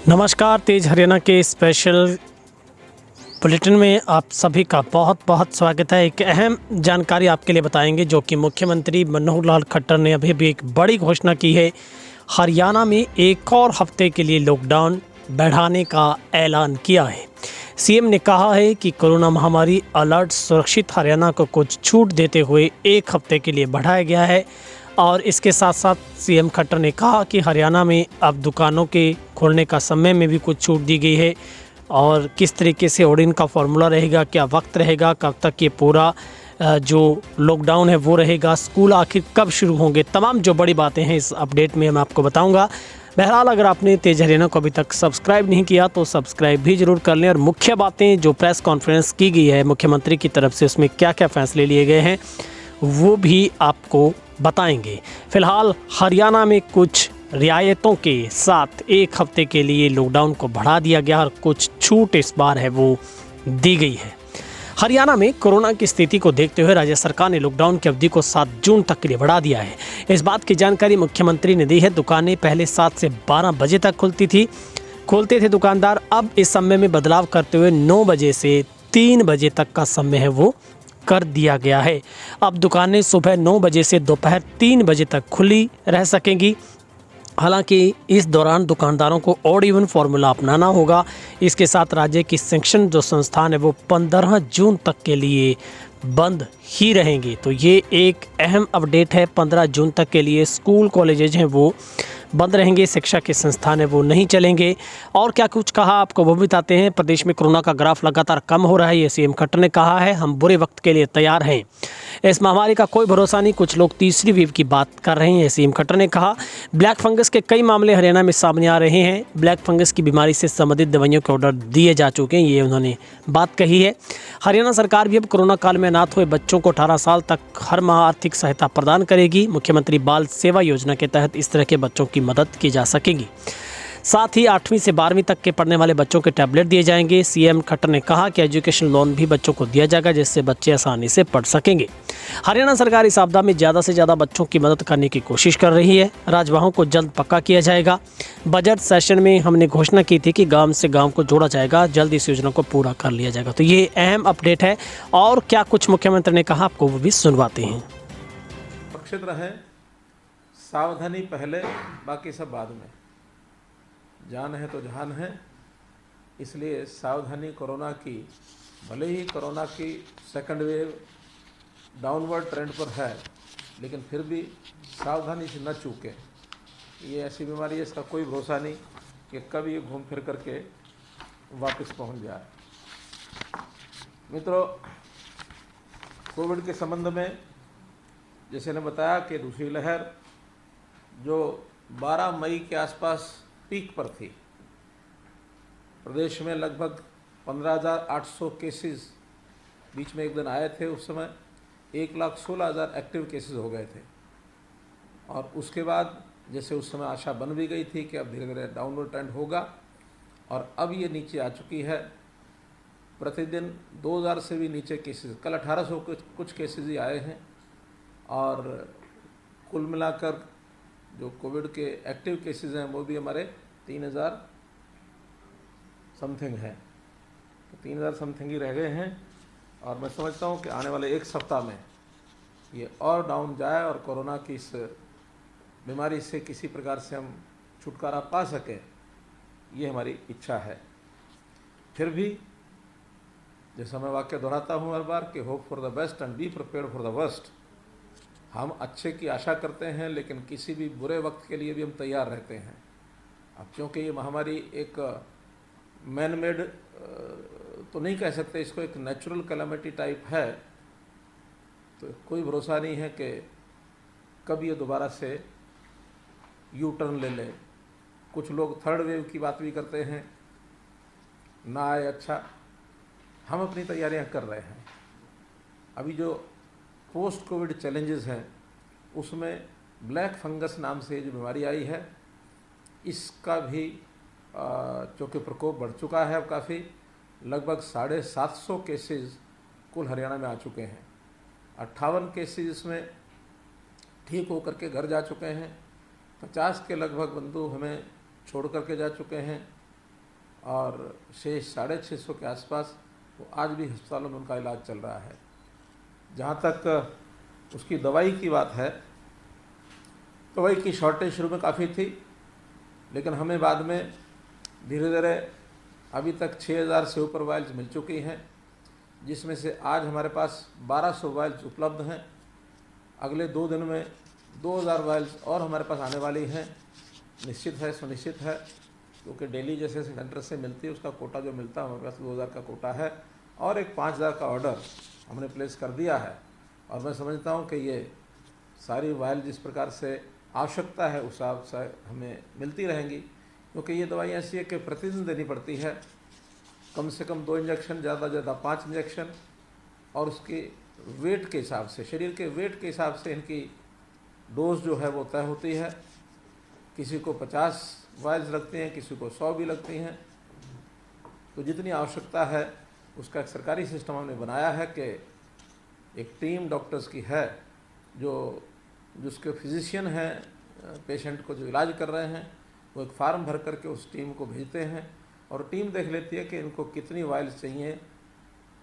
नमस्कार, तेज हरियाणा के special bulletin में आप सभी का बहुत बहुत स्वागत है। एक अहम जानकारी आपके लिए बताएंगे जो कि मुख्यमंत्री मनोहर लाल खट्टर ने अभी भी एक बड़ी घोषणा की है। हरियाणा में एक और हफ्ते के लिए लॉकडाउन बढ़ाने का ऐलान किया है। सीएम ने कहा है कि कोरोना महामारी अलर्ट सुरक्षित हरियाणा को कुछ छूट देते हुए एक हफ्ते के लिए बढ़ाया गया है। और इसके साथ साथ सीएम खट्टर ने कहा कि हरियाणा में अब दुकानों के खोलने का समय में भी कुछ छूट दी गई है। और किस तरीके से ऑर्डिन का फॉर्मूला रहेगा, क्या वक्त रहेगा, कब तक ये पूरा जो लॉकडाउन है वो रहेगा, स्कूल आखिर कब शुरू होंगे, तमाम जो बड़ी बातें हैं इस अपडेट में मैं आपको बताऊंगा। बहरहाल अगर आपने तेज हरियाणा को अभी तक सब्सक्राइब नहीं किया तो सब्सक्राइब भी ज़रूर कर लें। और मुख्य बातें जो प्रेस कॉन्फ्रेंस की गई है मुख्यमंत्री की तरफ से, उसमें क्या क्या फैसले लिए गए हैं वो भी आपको बताएंगे। फिलहाल हरियाणा में कुछ रियायतों के साथ एक हफ्ते के लिए लॉकडाउन को बढ़ा दिया गया और कुछ छूट इस बार है वो दी गई है। हरियाणा में कोरोना की स्थिति को देखते हुए राज्य सरकार ने लॉकडाउन की अवधि को 7 जून तक के लिए बढ़ा दिया है। इस बात की जानकारी मुख्यमंत्री ने दी है। दुकानें पहले 7 से 12 बजे तक खोलते थे दुकानदार, अब इस समय में बदलाव करते हुए 9 बजे से 3 बजे तक का समय है वो कर दिया गया है। अब दुकानें सुबह 9 बजे से दोपहर 3 बजे तक खुली रह सकेंगी। हालांकि इस दौरान दुकानदारों को ऑड इवन फार्मूला अपनाना होगा। इसके साथ राज्य की शिक्षण जो संस्थान है वो 15 जून तक के लिए बंद ही रहेंगे। तो ये एक अहम अपडेट है। 15 जून तक के लिए स्कूल कॉलेजेज हैं वो बंद रहेंगे, शिक्षा के संस्थान है वो नहीं चलेंगे। और क्या कुछ कहा आपको वो बताते हैं। प्रदेश में कोरोना का ग्राफ लगातार कम हो रहा है, ये सीएम खट्टर ने कहा है। हम बुरे वक्त के लिए तैयार हैं, इस महामारी का कोई भरोसा नहीं। कुछ लोग तीसरी वेव की बात कर रहे हैं, सीएम खट्टर ने कहा। ब्लैक फंगस के कई मामले हरियाणा में सामने आ रहे हैं। ब्लैक फंगस की बीमारी से संबंधित दवाइयों के ऑर्डर दिए जा चुके हैं, ये उन्होंने बात कही है। हरियाणा सरकार भी अब कोरोना काल में अनाथ हुए बच्चों को 18 साल तक हर माह आर्थिक सहायता प्रदान करेगी। मुख्यमंत्री बाल सेवा योजना के तहत इस तरह के बच्चों की मदद की जा सकेगी। साथ ही 8वीं से 12वीं तक के पढ़ने वाले बच्चों के टैबलेट दिए जाएंगे। सीएम खट्टर ने कहा कि एजुकेशन लोन भी बच्चों को दिया जाएगा, जिससे बच्चे आसानी से पढ़ सकेंगे। हरियाणा सरकार इस आपदा में ज़्यादा से ज़्यादा बच्चों की मदद करने की कोशिश कर रही है। राजवाहों को जल्द पक्का किया जाएगा। बजट सेशन में हमने घोषणा की थी कि गांव से गांव को जोड़ा जाएगा, जल्द इस योजना को पूरा कर लिया जाएगा। तो ये अहम अपडेट है। और क्या कुछ मुख्यमंत्री ने कहा आपको वो भी सुनवाते हैं। सुरक्षित रहें, सावधानी पहले, बाकी सब बाद में। जान है तो जहान है, इसलिए सावधानी कोरोना की, भले ही कोरोना की सेकंड वेव डाउनवर्ड ट्रेंड पर है, लेकिन फिर भी सावधानी से न चूकें। ये ऐसी बीमारी है, इसका कोई भरोसा नहीं कि कब ये घूम फिर करके वापस पहुंच जाए। मित्रों, कोविड के संबंध में जैसे ने बताया कि दूसरी लहर जो 12 मई के आसपास पीक पर थी, प्रदेश में लगभग 15,800 केसेस बीच में एक दिन आए थे। उस समय 1,16,000 एक्टिव केसेस हो गए थे। और उसके बाद जैसे उस समय आशा बन भी गई थी कि अब धीरे धीरे डाउनवर्ड ट्रेंड होगा, और अब ये नीचे आ चुकी है। प्रतिदिन 2,000 से भी नीचे केसेस, कल 1,800 कुछ केसेस ही आए हैं। और कुल मिलाकर जो कोविड के एक्टिव केसेस हैं वो भी हमारे 3,000 समथिंग हैं, तो 3,000 समथिंग ही रह गए हैं। और मैं समझता हूँ कि आने वाले एक सप्ताह में ये और डाउन जाए और कोरोना की इस बीमारी से किसी प्रकार से हम छुटकारा पा सकें, ये हमारी इच्छा है। फिर भी जैसा मैं वाक्य दोहराता हूँ हर बार कि hope for the best and be prepared for the worst. हम अच्छे की आशा करते हैं, लेकिन किसी भी बुरे वक्त के लिए भी हम तैयार रहते हैं। अब क्योंकि ये महामारी एक मैन मेड तो नहीं कह सकते, इसको एक नेचुरल कैलामिटी टाइप है, तो कोई भरोसा नहीं है कि कब ये दोबारा से यू टर्न ले ले। कुछ लोग थर्ड वेव की बात भी करते हैं, ना आए अच्छा। हम अपनी तैयारियां कर रहे हैं। अभी जो पोस्ट कोविड चैलेंजेस हैं उसमें ब्लैक फंगस नाम से जो बीमारी आई है, इसका भी चूँकि प्रकोप बढ़ चुका है अब काफ़ी, लगभग 750 केसेस कुल हरियाणा में आ चुके हैं। 58 केसेस इसमें ठीक होकर के घर जा चुके हैं। 50 के लगभग बंधु हमें छोड़ करके जा चुके हैं। और शेष 650 के आसपास वो आज भी अस्पतालों में उनका इलाज चल रहा है। जहाँ तक उसकी दवाई की बात है, दवाई की शॉर्टेज शुरू में काफ़ी थी, लेकिन हमें बाद में धीरे धीरे अभी तक 6000 से ऊपर वायल्स मिल चुकी हैं, जिसमें से आज हमारे पास 1200 वायल्स उपलब्ध हैं। अगले 2 दिन में 2000 वायल्स और हमारे पास आने वाली हैं। निश्चित है, सुनिश्चित है, क्योंकि डेली जैसे सेंटर से मिलती है उसका कोटा जो मिलता है, हमारे पास 2000 का कोटा है और एक 5000 का ऑर्डर हमने प्लेस कर दिया है। और मैं समझता हूँ कि ये सारी वायल जिस प्रकार से आवश्यकता है उस हिसाब से हमें मिलती रहेंगी, क्योंकि ये दवाई ऐसी है कि प्रतिदिन देनी पड़ती है, कम से कम 2 इंजेक्शन, ज़्यादा से ज़्यादा 5 इंजेक्शन, और उसके वेट के हिसाब से, शरीर के वेट के हिसाब से इनकी डोज जो है वो तय होती है। किसी को 50 वायल्स लगती हैं, किसी को 100 भी लगती हैं। तो जितनी आवश्यकता है उसका एक सरकारी सिस्टम हमने बनाया है कि एक टीम डॉक्टर्स की है जिसके फिजिशियन हैं, पेशेंट को जो इलाज कर रहे हैं, वो एक फार्म भर करके उस टीम को भेजते हैं और टीम देख लेती है कि इनको कितनी वायल्स चाहिए,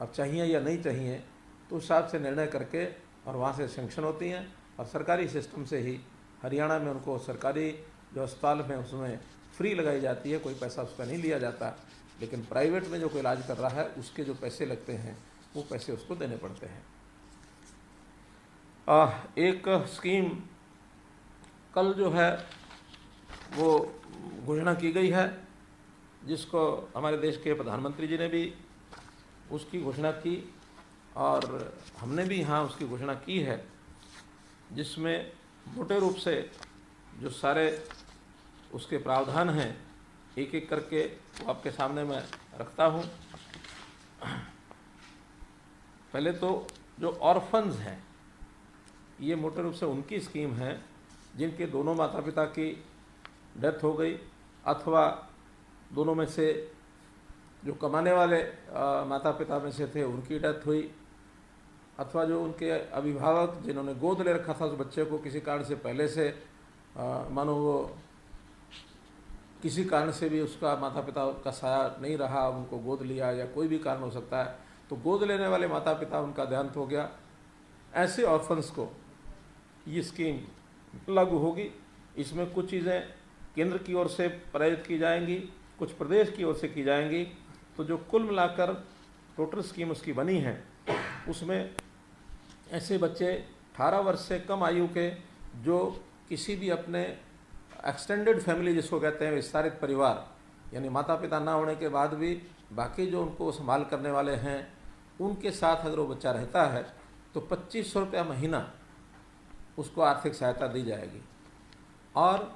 अब चाहिए या नहीं चाहिए, तो उस हिसाब से निर्णय करके और वहाँ से सैंक्शन होती हैं और सरकारी सिस्टम से ही हरियाणा में उनको सरकारी जो अस्पताल में उसमें फ्री लगाई जाती है, कोई पैसा उसका नहीं लिया जाता। लेकिन प्राइवेट में जो कोई इलाज कर रहा है उसके जो पैसे लगते हैं वो पैसे उसको देने पड़ते हैं। एक स्कीम कल जो है वो घोषणा की गई है, जिसको हमारे देश के प्रधानमंत्री जी ने भी उसकी घोषणा की और हमने भी यहाँ उसकी घोषणा की है, जिसमें मोटे रूप से जो सारे उसके प्रावधान हैं एक एक करके वो आपके सामने मैं रखता हूँ। पहले तो जो ऑर्फन्स हैं, ये मोटे रूप से उनकी स्कीम है जिनके दोनों माता पिता की डेथ हो गई अथवा दोनों में से जो कमाने वाले माता पिता में से थे उनकी डेथ हुई, अथवा जो उनके अभिभावक जिन्होंने गोद ले रखा था उस बच्चे को किसी कारण से पहले से मानो वो किसी कारण से भी उसका माता पिता का साया नहीं रहा, उनको गोद लिया या कोई भी कारण हो सकता है, तो गोद लेने वाले माता पिता उनका देहांत हो गया, ऐसे ऑर्फन्स को ये स्कीम लागू होगी। इसमें कुछ चीज़ें केंद्र की ओर से प्रायोजित की जाएंगी, कुछ प्रदेश की ओर से की जाएंगी। तो जो कुल मिलाकर टोटल स्कीम उसकी बनी है, उसमें ऐसे बच्चे 18 वर्ष से कम आयु के जो किसी भी अपने एक्सटेंडेड फैमिली जिसको कहते हैं विस्तारित परिवार, यानी माता पिता ना होने के बाद भी बाकी जो उनको संभाल करने वाले हैं उनके साथ अगर वो बच्चा रहता है तो 2500 रुपया महीना उसको आर्थिक सहायता दी जाएगी और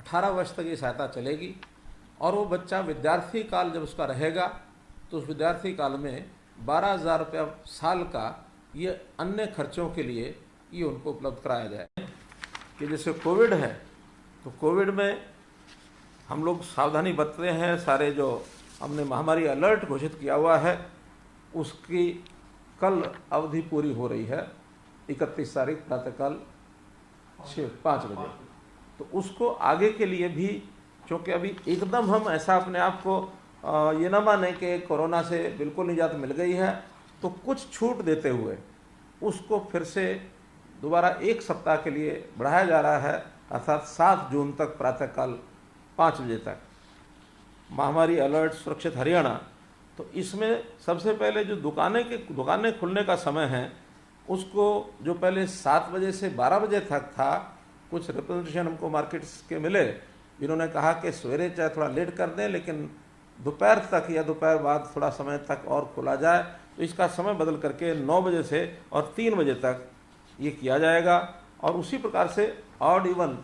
18 वर्ष तक ये सहायता चलेगी। और वो बच्चा विद्यार्थी काल जब उसका रहेगा तो उस विद्यार्थी काल में 12,000 रुपया साल का ये अन्य खर्चों के लिए ये उनको उपलब्ध कराया जाए। कि जैसे कोविड है तो कोविड में हम लोग सावधानी बरतते हैं, सारे जो हमने महामारी अलर्ट घोषित किया हुआ है उसकी कल अवधि पूरी हो रही है, 31 तारीख प्रातःकाल 5 बजे। तो उसको आगे के लिए भी, क्योंकि अभी एकदम हम ऐसा अपने आप को ये ना माने कि कोरोना से बिल्कुल निजात मिल गई है, तो कुछ छूट देते हुए उसको फिर से दोबारा 1 सप्ताह के लिए बढ़ाया जा रहा है, अर्थात 7 जून तक प्रातःकाल 5 बजे तक। महामारी अलर्ट सुरक्षित हरियाणा। तो इसमें सबसे पहले जो दुकानें खुलने का समय है उसको जो पहले 7 बजे से 12 बजे तक था, कुछ रिप्रेजेंटेशन हमको मार्केट्स के मिले जिन्होंने कहा कि सवेरे चाहे थोड़ा लेट कर दें लेकिन दोपहर तक या दोपहर बाद थोड़ा समय तक और खोला जाए। तो इसका समय बदल करके 9 बजे से और 3 बजे तक ये किया जाएगा और उसी प्रकार से ऑड इवन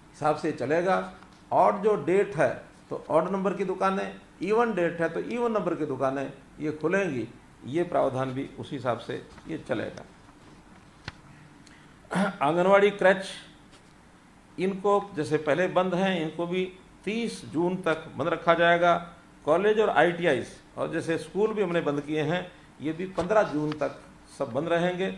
हिसाब से चलेगा। ऑड जो डेट है तो ऑड नंबर की दुकानें, इवन डेट है तो इवन नंबर की दुकानें ये खुलेंगी। ये प्रावधान भी उसी हिसाब से ये चलेगा। आंगनवाड़ी क्रच इनको जैसे पहले बंद हैं, इनको भी 30 जून तक बंद रखा जाएगा। कॉलेज और ITIs और जैसे स्कूल भी हमने बंद किए हैं, ये भी 15 जून तक सब बंद रहेंगे।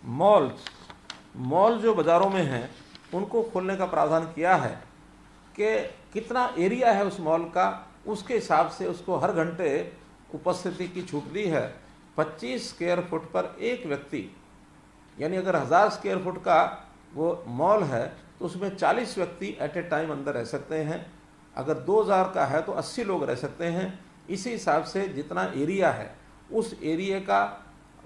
मॉल जो बाज़ारों में हैं उनको खोलने का प्रावधान किया है कि कितना एरिया है उस मॉल का, उसके हिसाब से उसको हर घंटे उपस्थिति की छूट दी है। 25 स्क्वायर फुट पर एक व्यक्ति, यानी अगर 1000 स्क्वायर फुट का वो मॉल है तो उसमें 40 व्यक्ति एट ए टाइम अंदर रह सकते हैं। अगर 2000 का है तो 80 लोग रह सकते हैं। इसी हिसाब से जितना एरिया है उस एरिया का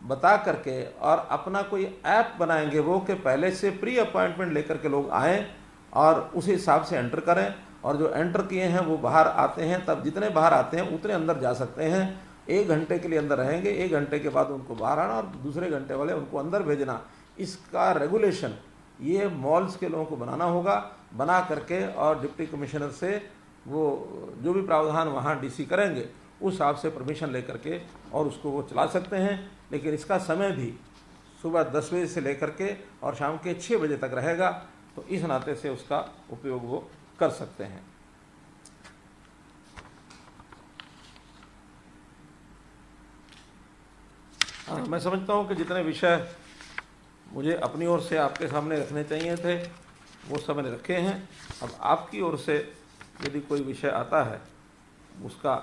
बता करके और अपना कोई ऐप बनाएंगे वो, कि पहले से प्री अपॉइंटमेंट लेकर के लोग आएँ और उस हिसाब से एंटर करें, और जो एंटर किए हैं वो बाहर आते हैं, तब जितने बाहर आते हैं उतने अंदर जा सकते हैं। 1 घंटे के लिए अंदर रहेंगे, 1 घंटे के बाद उनको बाहर आना और दूसरे घंटे वाले उनको अंदर भेजना। इसका रेगुलेशन ये मॉल्स के लोगों को बनाना होगा, बना करके और डिप्टी कमिश्नर से वो जो भी प्रावधान वहाँ डीसी करेंगे उस हिसाब से परमिशन लेकर के और उसको वो चला सकते हैं। लेकिन इसका समय भी सुबह 10 बजे से लेकर के और शाम के 6 बजे तक रहेगा, तो इस नाते से उसका उपयोग वो कर सकते हैं। मैं समझता हूँ कि जितने विषय मुझे अपनी ओर से आपके सामने रखने चाहिए थे वो सब मैंने रखे हैं। अब आपकी ओर से यदि कोई विषय आता है, उसका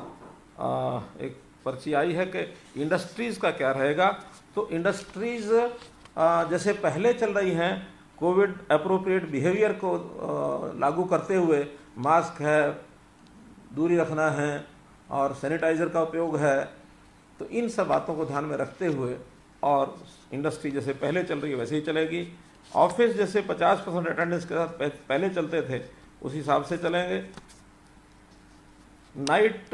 एक पर्ची आई है कि इंडस्ट्रीज़ का क्या रहेगा। तो इंडस्ट्रीज़ जैसे पहले चल रही हैं, कोविड अप्रोप्रिएट बिहेवियर को लागू करते हुए मास्क है, दूरी रखना है और सैनिटाइज़र का उपयोग है, तो इन सब बातों को ध्यान में रखते हुए और इंडस्ट्री जैसे पहले चल रही है वैसे ही चलेगी। ऑफिस जैसे 50% अटेंडेंस के साथ पहले चलते थे उस हिसाब से चलेंगे। नाइट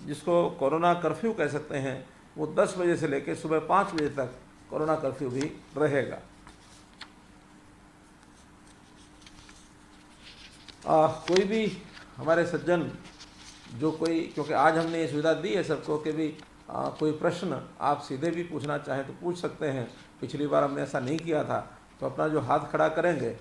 जिसको कोरोना कर्फ्यू कह सकते हैं वो 10 बजे से लेकर सुबह 5 बजे तक कोरोना कर्फ्यू भी रहेगा। कोई भी हमारे सज्जन जो कोई, क्योंकि आज हमने ये सुविधा दी है सबको कि भी कोई प्रश्न आप सीधे भी पूछना चाहें तो पूछ सकते हैं। पिछली बार हमने ऐसा नहीं किया था, तो अपना जो हाथ खड़ा करेंगे